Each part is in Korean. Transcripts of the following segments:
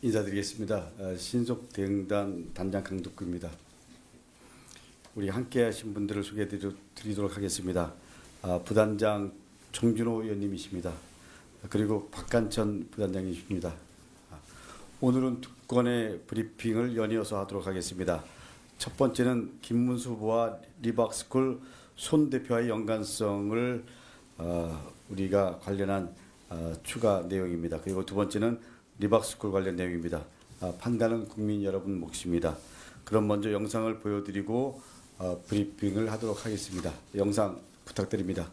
인사드리겠습니다. 신속대응단 단장 강덕구입니다. 우리 함께하신 분들을 소개해드리도록 하겠습니다. 부단장 정준호 의원님이십니다. 그리고 박간천 부단장님이십니다. 오늘은 두 건의 브리핑을 연이어서 하도록 하겠습니다. 첫 번째는 김문수 후보와 리박스쿨 손 대표와의 연관성을 우리가 관련한 추가 내용입니다. 그리고 두 번째는 리박스쿨 관련 내용입니다. 판단은 국민 여러분 몫입니다. 그럼 먼저 영상을 보여드리고 브리핑을 하도록 하겠습니다. 영상 부탁드립니다.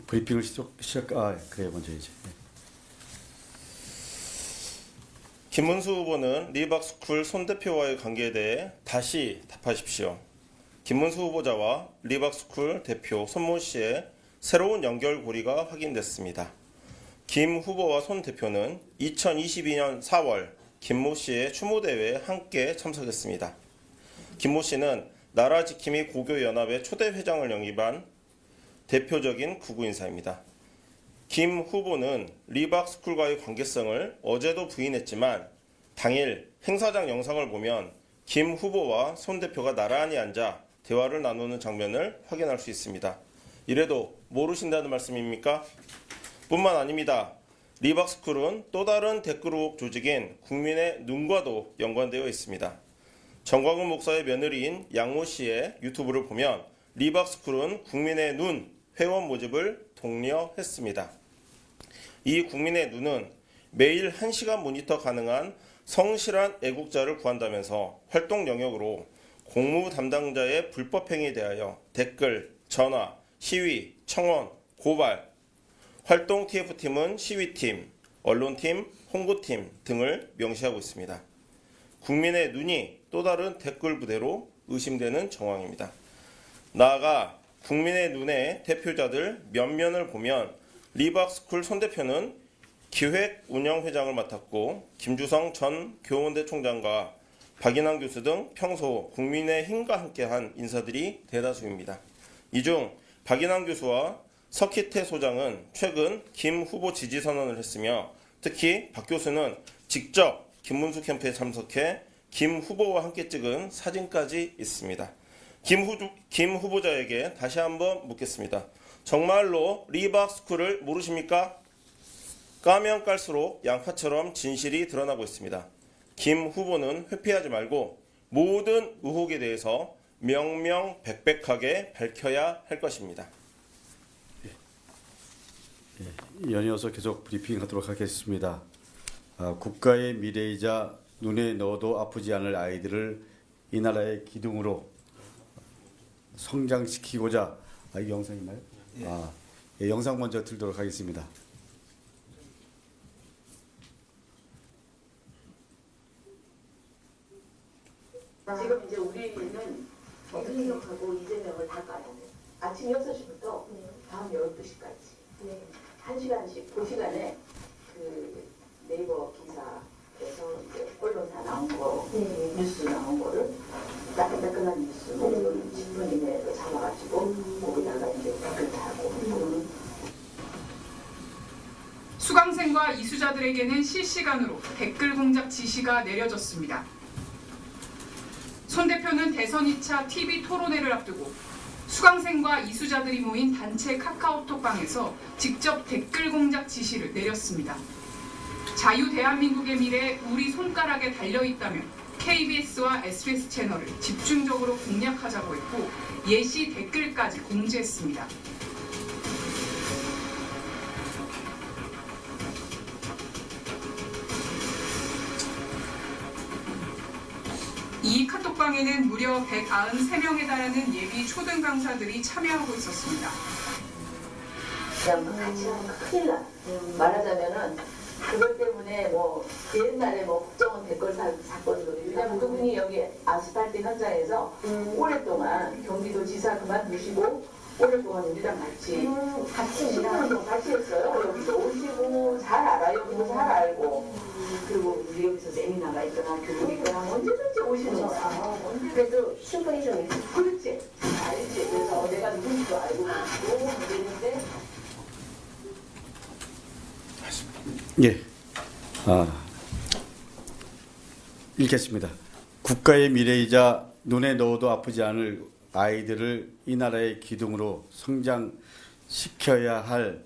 브리핑을 그래 먼저 이제. 김문수 후보는 리박스쿨 손 대표와의 관계에 대해 다시 답하십시오. 김문수 후보자와 리박스쿨 대표 손모 씨의 새로운 연결고리가 확인됐습니다. 김 후보와 손 대표는 2022년 4월 김모 씨의 추모대회에 함께 참석했습니다. 김모 씨는 나라지킴이 고교연합의 초대 회장을 영입한 대표적인 구구 인사입니다. 김 후보는 리박스쿨과의 관계성을 어제도 부인했지만 당일 행사장 영상을 보면 김 후보와 손 대표가 나란히 앉아 대화를 나누는 장면을 확인할 수 있습니다. 이래도 모르신다는 말씀입니까? 뿐만 아닙니다. 리박스쿨은 또 다른 댓글호흡 조직인 국민의 눈과도 연관되어 있습니다. 정광훈 목사의 며느리인 양모 씨의 유튜브를 보면 리박스쿨은 국민의 눈 회원 모집을 독려했습니다. 이 국민의 눈은 매일 1시간 모니터 가능한 성실한 애국자를 구한다면서 활동 영역으로 공무 담당자의 불법행위에 대하여 댓글, 전화, 시위, 청원, 고발, 활동 TF팀은 시위팀, 언론팀, 홍보팀 등을 명시하고 있습니다. 국민의 눈이 또 다른 댓글 부대로 의심되는 정황입니다. 나아가 국민의 눈의 대표자들 면면을 보면 리박스쿨 손 대표는 기획운영회장을 맡았고 김주성 전 교원대 총장과 박인환 교수 등 평소 국민의힘과 함께한 인사들이 대다수입니다. 이 중 박인환 교수와 석희태 소장은 최근 김 후보 지지 선언을 했으며 특히 박 교수는 직접 김문수 캠프에 참석해 김 후보와 함께 찍은 사진까지 있습니다. 김 후보자에게 다시 한번 묻겠습니다. 정말로 리박스쿨을 모르십니까? 까면 깔수록 양파처럼 진실이 드러나고 있습니다. 김 후보는 회피하지 말고 모든 의혹에 대해서 명명백백하게 밝혀야 할 것입니다. 연이어서 계속 브리핑하도록 하겠습니다. 국가의 미래이자 눈에 넣어도 아프지 않을 아이들을 이 나라의 기둥으로 성장시키고자 이 영상 있나요? 예, 영상 먼저 들도록 하겠습니다. 지금 이제 우리는 정승혁하고 이재명을 다 까요. 아침 6시부터 밤 12시까지 1시간씩 그 시간에 그 네이버 기사에서 이제 언론사 나온 거, 뉴스 나온 거를 따끈따끈한 뉴스 10분 이내로 잡아가지고 거기다가 이제 댓글 달고 수강생과 이수자들에게는 실시간으로 댓글 공작 지시가 내려졌습니다. 손 대표는 대선 2차 TV 토론회를 앞두고 수강생과 이수자들이 모인 단체 카카오톡방에서 직접 댓글 공작 지시를 내렸습니다. 자유 대한민국의 미래 우리 손가락에 달려있다면 KBS와 SBS 채널을 집중적으로 공략하자고 했고 예시 댓글까지 공지했습니다. 이 카톡방에는 무려 193명에 달하는 예비 초등 강사들이 참여하고 있었습니다. 그냥 같이 하면 큰일 나. 말하자면은 그것 때문에 뭐 옛날에 뭐 국정원 댓글 사건도 왜냐면 그분이 여기 아스팔트 현장에서 오랫동안 경기도 지사 그만두시고 오늘 동안 우리랑 같이 같이 10년 동안 같이 했어요. 여기도 오시고 잘 알아요. 여기도 잘 알고 그리고 우리 여기서 세미나가 있거나 교육이 있거나 언제든지 오시는 거야. 그래도 신분이 좀 있어. 그렇지. 알지. 그래서 내가 누군지도 알고 있고 그랬는데 예. 읽겠습니다. 국가의 미래이자 눈에 넣어도 아프지 않을 아이들을 이 나라의 기둥으로 성장시켜야 할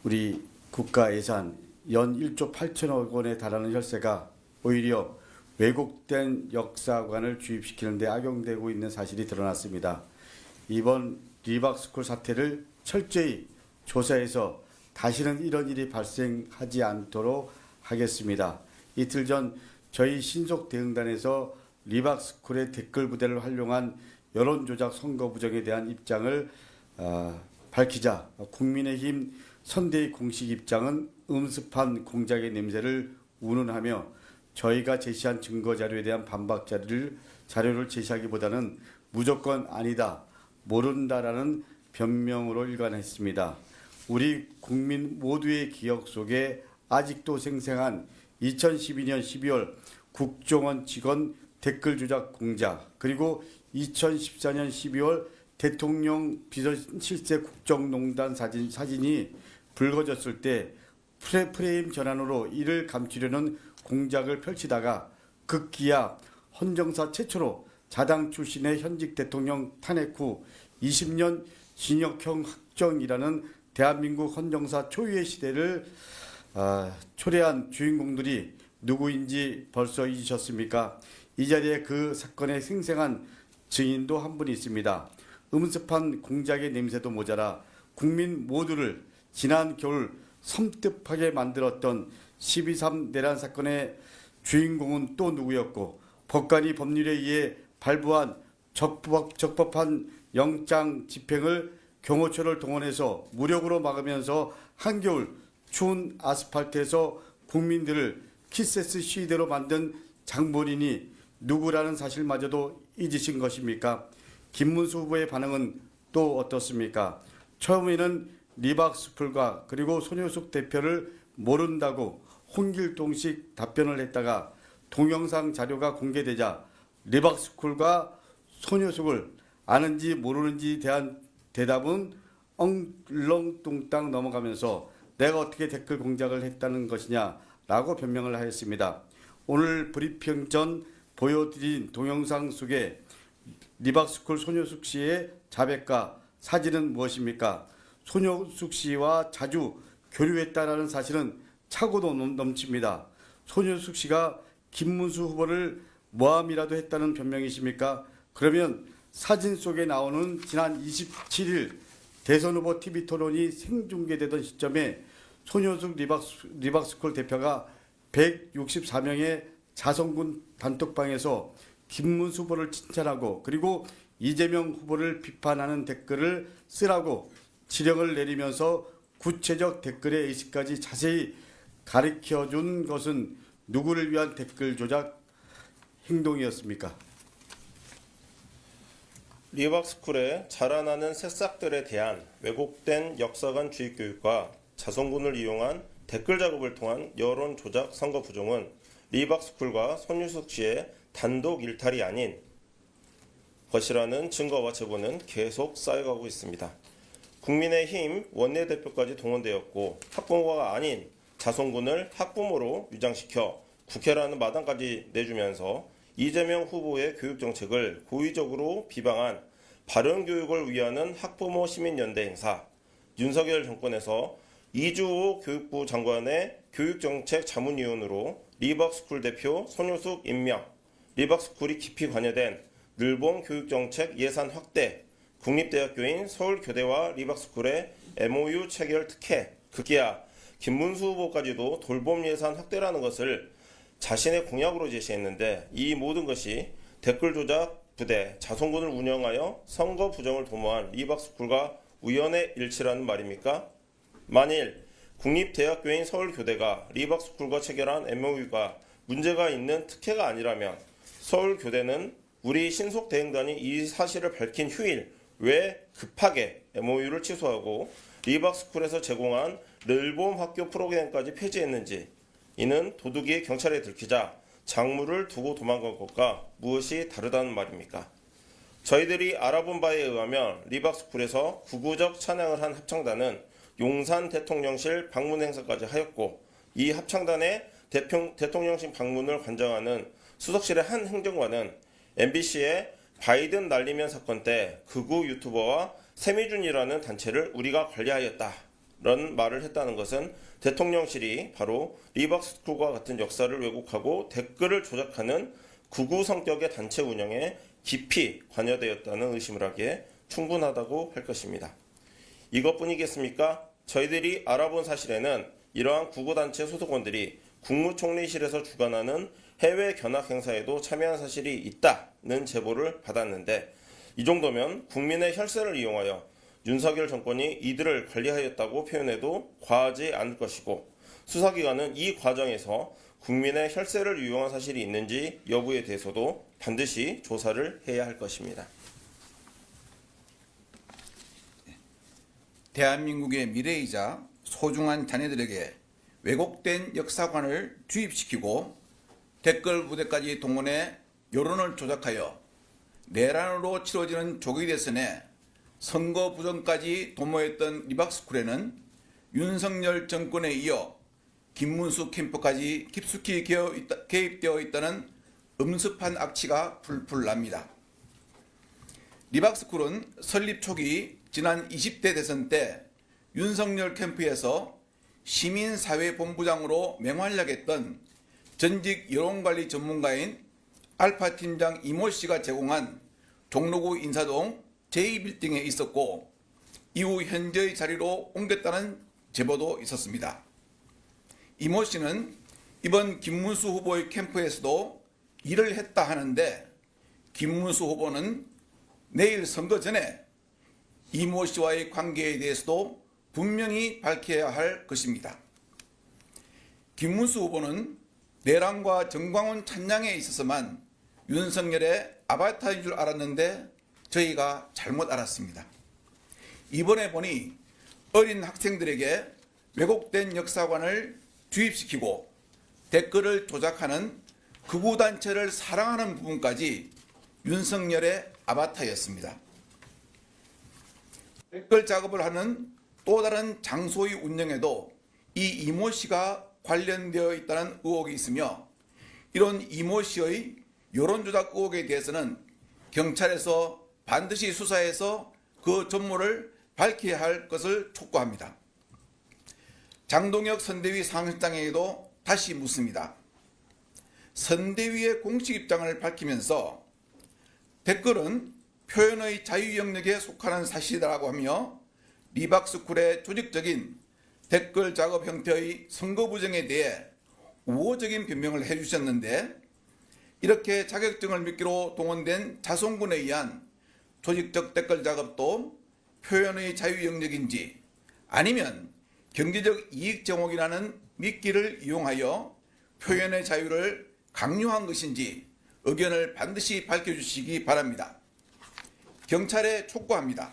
우리 국가 예산 연 1조 8천억 원에 달하는 혈세가 오히려 왜곡된 역사관을 주입시키는 데 악용되고 있는 사실이 드러났습니다. 이번 리박스쿨 사태를 철저히 조사해서 다시는 이런 일이 발생하지 않도록 하겠습니다. 이틀 전 저희 신속 대응단에서 리박스쿨의 댓글 부대를 활용한 여론조작 선거 부정에 대한 입장을 밝히자 국민의힘 선대위 공식 입장은 음습한 공작의 냄새를 운운하며 저희가 제시한 증거 자료에 대한 반박 자료를 제시하기보다는 무조건 아니다, 모른다라는 변명으로 일관했습니다. 우리 국민 모두의 기억 속에 아직도 생생한 2012년 12월 국정원 직원 댓글 조작 공작, 그리고 2014년 12월 대통령 비서실세 국정농단 사진이 불거졌을 때 프레임 전환으로 이를 감추려는 공작을 펼치다가 급기야 헌정사 최초로 자당 출신의 현직 대통령 탄핵 후 20년 징역형 확정이라는 대한민국 헌정사 초유의 시대를 초래한 주인공들이 누구인지 벌써 잊으셨습니까? 이 자리에 그 사건의 생생한 증인도 한 분 있습니다. 음습한 공작의 냄새도 모자라 국민 모두를 지난 겨울 섬뜩하게 만들었던 12.3 내란 사건의 주인공은 또 누구였고 법관이 법률에 의해 발부한 적법한 영장 집행을 경호처를 동원해서 무력으로 막으면서 한겨울 추운 아스팔트에서 국민들을 키세스 시위대로 만든 장본인이 누구라는 사실마저도 잊으신 것입니까? 김문수 후보의 반응은 또 어떻습니까? 처음에는 리박스쿨과 그리고 손효숙 대표를 모른다고 홍길동식 답변을 했다가 동영상 자료가 공개되자 리박스쿨과 손효숙을 아는지 모르는지 대한 대답은 엉렁뚱땅 넘어가면서 내가 어떻게 댓글 공작을 했다는 것이냐라고 변명을 하였습니다. 오늘 브리핑 전 보여드린 동영상 속에 리박스쿨 손효숙 씨의 자백과 사진은 무엇입니까? 손효숙 씨와 자주 교류했다라는 사실은 차고도 넘칩니다. 손효숙 씨가 김문수 후보를 모함이라도 했다는 변명이십니까? 그러면 사진 속에 나오는 지난 27일 대선 후보 TV 토론이 생중계되던 시점에 손효숙 리박스쿨 대표가 164명의 자성군 단톡방에서 김문수 후보를 칭찬하고 그리고 이재명 후보를 비판하는 댓글을 쓰라고 지령을 내리면서 구체적 댓글의 의식까지 자세히 가르쳐준 것은 누구를 위한 댓글 조작 행동이었습니까? 리박스쿨에 자라나는 새싹들에 대한 왜곡된 역사관 주입 교육과 자성군을 이용한 댓글 작업을 통한 여론 조작 선거 부정은 리박스쿨과 손효숙 씨의 단독 일탈이 아닌 것이라는 증거와 제보는 계속 쌓여가고 있습니다. 국민의힘 원내대표까지 동원되었고 학부모가 아닌 자성군을 학부모로 위장시켜 국회라는 마당까지 내주면서 이재명 후보의 교육정책을 고의적으로 비방한 바른교육을 위하는 학부모 시민연대 행사, 윤석열 정권에서 이주호 교육부 장관의 교육정책 자문위원으로 리박스쿨 대표 손효숙 임명, 리박스쿨이 깊이 관여된 늘봉 교육정책 예산 확대, 국립대학교인 서울교대와 리박스쿨의 MOU 체결 특혜, 급기야 김문수 후보까지도 돌봄 예산 확대라는 것을 자신의 공약으로 제시했는데 이 모든 것이 댓글 조작 부대 자성군을 운영하여 선거 부정을 도모한 리박스쿨과 우연의 일치라는 말입니까? 만일 국립대학교인 서울교대가 리박스쿨과 체결한 MOU가 문제가 있는 특혜가 아니라면 서울교대는 우리 신속 대응단이 이 사실을 밝힌 휴일 왜 급하게 MOU를 취소하고 리박스쿨에서 제공한 늘봄 학교 프로그램까지 폐지했는지, 이는 도둑이 경찰에 들키자 작물을 두고 도망간 것과 무엇이 다르다는 말입니까? 저희들이 알아본 바에 의하면 리박스쿨에서 구구적 찬양을 한 합창단은 용산 대통령실 방문 행사까지 하였고, 이 합창단의 대통령실 방문을 관장하는 수석실의 한 행정관은 MBC의 바이든 날리면 사건 때 극우 유튜버와 세미준이라는 단체를 우리가 관리하였다라는 말을 했다는 것은 대통령실이 바로 리박스쿨과 같은 역사를 왜곡하고 댓글을 조작하는 극우 성격의 단체 운영에 깊이 관여되었다는 의심을 하기에 충분하다고 할 것입니다. 이것뿐이겠습니까? 저희들이 알아본 사실에는 이러한 구구단체 소속원들이 국무총리실에서 주관하는 해외 견학 행사에도 참여한 사실이 있다는 제보를 받았는데, 이 정도면 국민의 혈세를 이용하여 윤석열 정권이 이들을 관리하였다고 표현해도 과하지 않을 것이고, 수사기관은 이 과정에서 국민의 혈세를 이용한 사실이 있는지 여부에 대해서도 반드시 조사를 해야 할 것입니다. 대한민국의 미래이자 소중한 자녀들에게 왜곡된 역사관을 주입시키고 댓글 부대까지 동원해 여론을 조작하여 내란으로 치러지는 조기 대선에 선거 부정까지 도모했던 리박스쿨에는 윤석열 정권에 이어 김문수 캠프까지 깊숙이 개입되어 있다는 엄습한 악취가 풀풀 납니다. 리박스쿨은 설립 초기 지난 20대 대선 때 윤석열 캠프에서 시민사회본부장으로 맹활약했던 전직 여론관리 전문가인 알파 팀장 이모 씨가 제공한 종로구 인사동 제2빌딩에 있었고, 이후 현재의 자리로 옮겼다는 제보도 있었습니다. 이모 씨는 이번 김문수 후보의 캠프에서도 일을 했다 하는데, 김문수 후보는 내일 선거 전에 이모 씨와의 관계에 대해서도 분명히 밝혀야 할 것입니다. 김문수 후보는 내란과 정광훈 찬양에 있어서만 윤석열의 아바타인 줄 알았는데 저희가 잘못 알았습니다. 이번에 보니 어린 학생들에게 왜곡된 역사관을 주입시키고 댓글을 조작하는 극우단체를 사랑하는 부분까지 윤석열의 아바타였습니다. 댓글 작업을 하는 또 다른 장소의 운영에도 이 이모 씨가 관련되어 있다는 의혹이 있으며, 이런 이모 씨의 여론조작 의혹에 대해서는 경찰에서 반드시 수사해서 그 전모를 밝혀야 할 것을 촉구합니다. 장동혁 선대위 상실장에게도 다시 묻습니다. 선대위의 공식 입장을 밝히면서 댓글은 표현의 자유 영역에 속하는 사실이라고 하며 리박스쿨의 조직적인 댓글 작업 형태의 선거 부정에 대해 우호적인 변명을 해주셨는데, 이렇게 자격증을 미끼로 동원된 자손군에 의한 조직적 댓글 작업도 표현의 자유 영역인지 아니면 경제적 이익 제목이라는 미끼를 이용하여 표현의 자유를 강요한 것인지 의견을 반드시 밝혀주시기 바랍니다. 경찰에 촉구합니다.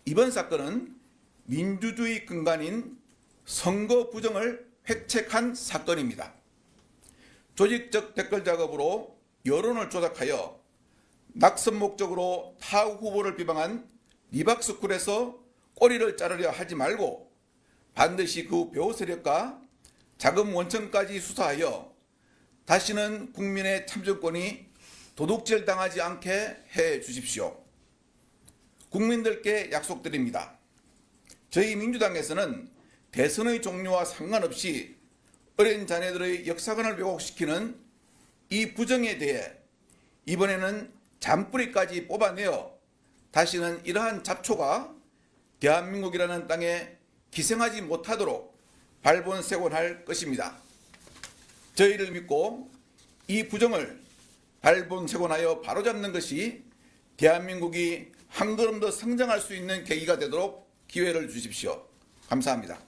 이번 사건은 민주주의 근간인 선거 부정을 획책한 사건입니다. 조직적 댓글 작업으로 여론을 조작하여 낙선 목적으로 타 후보를 비방한 리박스쿨에서 꼬리를 자르려 하지 말고 반드시 그 배후 세력과 자금 원천까지 수사하여 다시는 국민의 참정권이 도둑질 당하지 않게 해 주십시오. 국민들께 약속드립니다. 저희 민주당에서는 대선의 종료와 상관없이 어린 자녀들의 역사관을 왜곡시키는 이 부정에 대해 이번에는 잔뿌리까지 뽑아내어 다시는 이러한 잡초가 대한민국이라는 땅에 기생하지 못하도록 발본색원할 것입니다. 저희를 믿고 이 부정을 발본색원하여 바로잡는 것이 대한민국이 한 걸음 더 성장할 수 있는 계기가 되도록 기회를 주십시오. 감사합니다.